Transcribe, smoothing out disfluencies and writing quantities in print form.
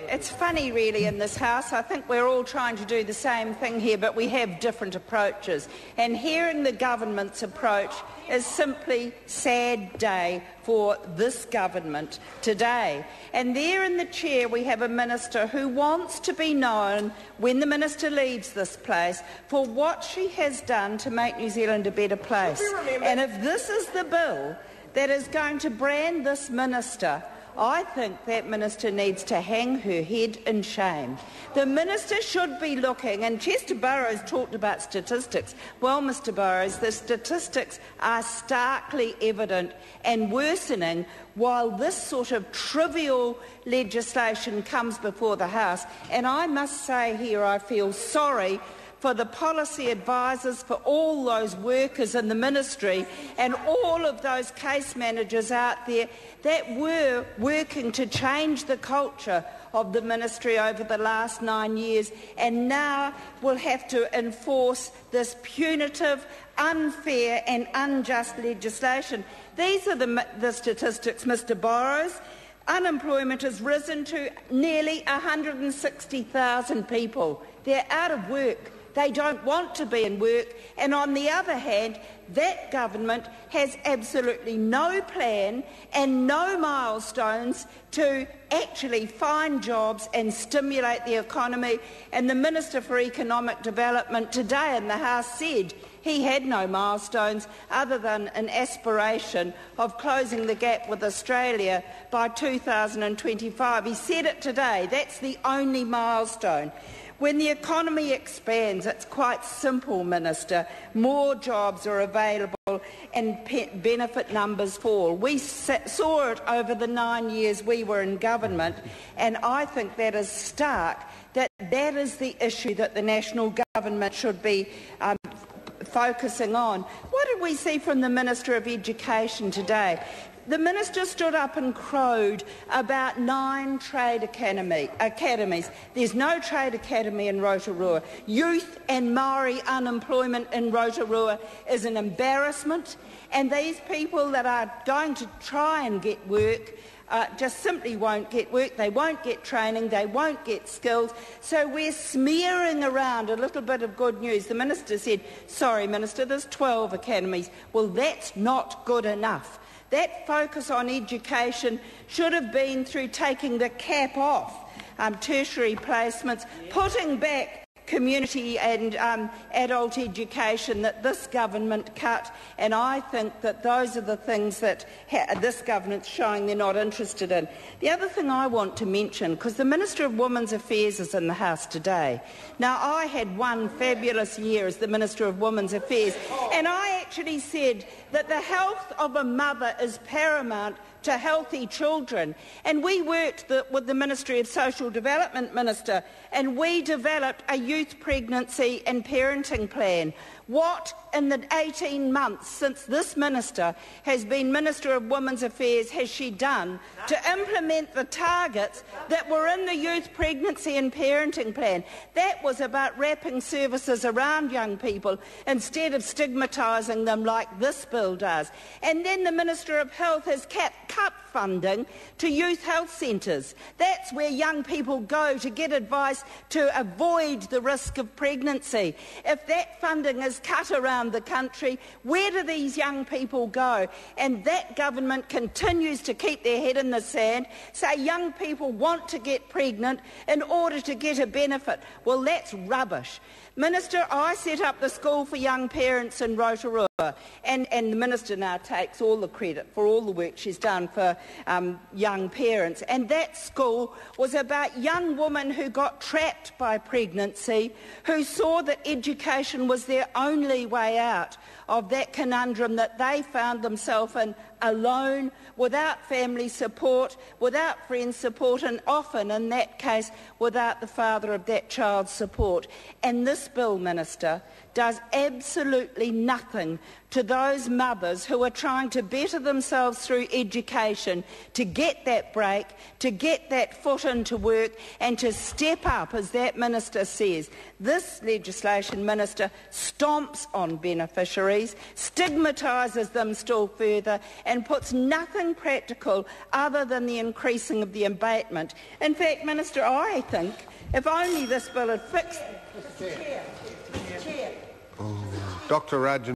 It's funny really in this House. I think we're all trying to do the same thing here, but we have different approaches. And hearing the government's approach is simply sad day for this government today. And there in the chair we have a minister who wants to be known when the minister leaves this place for what she has done to make New Zealand a better place. And if this is the bill that is going to brand this minister, I think that minister needs to hang her head in shame. The minister should be looking, and Chester Burrows talked about statistics. Well, Mr Burrows, the statistics are starkly evident and worsening while this sort of trivial legislation comes before the House. And I must say here I feel sorry for the policy advisors, for all those workers in the ministry and all of those case managers out there that were working to change the culture of the ministry over the last 9 years and now will have to enforce this punitive, unfair and unjust legislation. These are the statistics, Mr Burrows. Unemployment has risen to nearly 160,000 people. They're out of work. They don't want to be in work, and on the other hand, that government has absolutely no plan and no milestones to actually find jobs and stimulate the economy. And the Minister for Economic Development today in the House said he had no milestones other than an aspiration of closing the gap with Australia by 2025. He said it today. That's the only milestone. When the economy expands, it's quite simple, Minister. More jobs are available and benefit numbers fall. We saw it over the 9 years we were in government, and I think that is stark, that is the issue that the national government should be focusing on. What did we see from the Minister of Education today? The minister stood up and crowed about 9 trade academies. There's no trade academy in Rotorua. Youth and Maori unemployment in Rotorua is an embarrassment, and these people that are going to try and get work just simply won't get work. They won't get training. They won't get skills. So we're smearing around a little bit of good news. The minister said, sorry, Minister, there's 12 academies. Well, that's not good enough. That focus on education should have been through taking the cap off tertiary placements, putting back community and adult education that this government cut, and I think that those are the things that this government's showing they're not interested in. The other thing I want to mention, because the Minister of Women's Affairs is in the House today. Now, I had one fabulous year as the Minister of Women's Affairs, and I actually said that the health of a mother is paramount to healthy children. And we worked with the Ministry of Social Development Minister, and we developed a youth pregnancy and parenting plan. What, in the 18 months since this minister has been Minister of Women's Affairs, has she done to implement the targets that were in the youth pregnancy and parenting plan? That was about wrapping services around young people instead of stigmatising them like this bill does. And then the Minister of Health has cut funding to youth health centres. That's where young people go to get advice to avoid the risk of pregnancy. If that funding is cut around the country, where do these young people go? And that government continues to keep their head in the sand, say young people want to get pregnant in order to get a benefit. Well, that's rubbish. Minister, I set up the School for Young Parents in Rotorua, and the Minister now takes all the credit for all the work she's done for young parents. And that school was about young women who got trapped by pregnancy, who saw that education was their only way out of that conundrum that they found themselves in alone, without family support, without friends' support, and often, in that case, without the father of that child's support. And this bill, Minister, does absolutely nothing to those mothers who are trying to better themselves through education, to get that break, to get that foot into work and to step up, as that minister says. This legislation, Minister, stomps on beneficiaries, stigmatises them still further and puts nothing practical other than the increasing of the abatement. In fact, Minister, I think if only this bill had fixed... Dr. Rajan.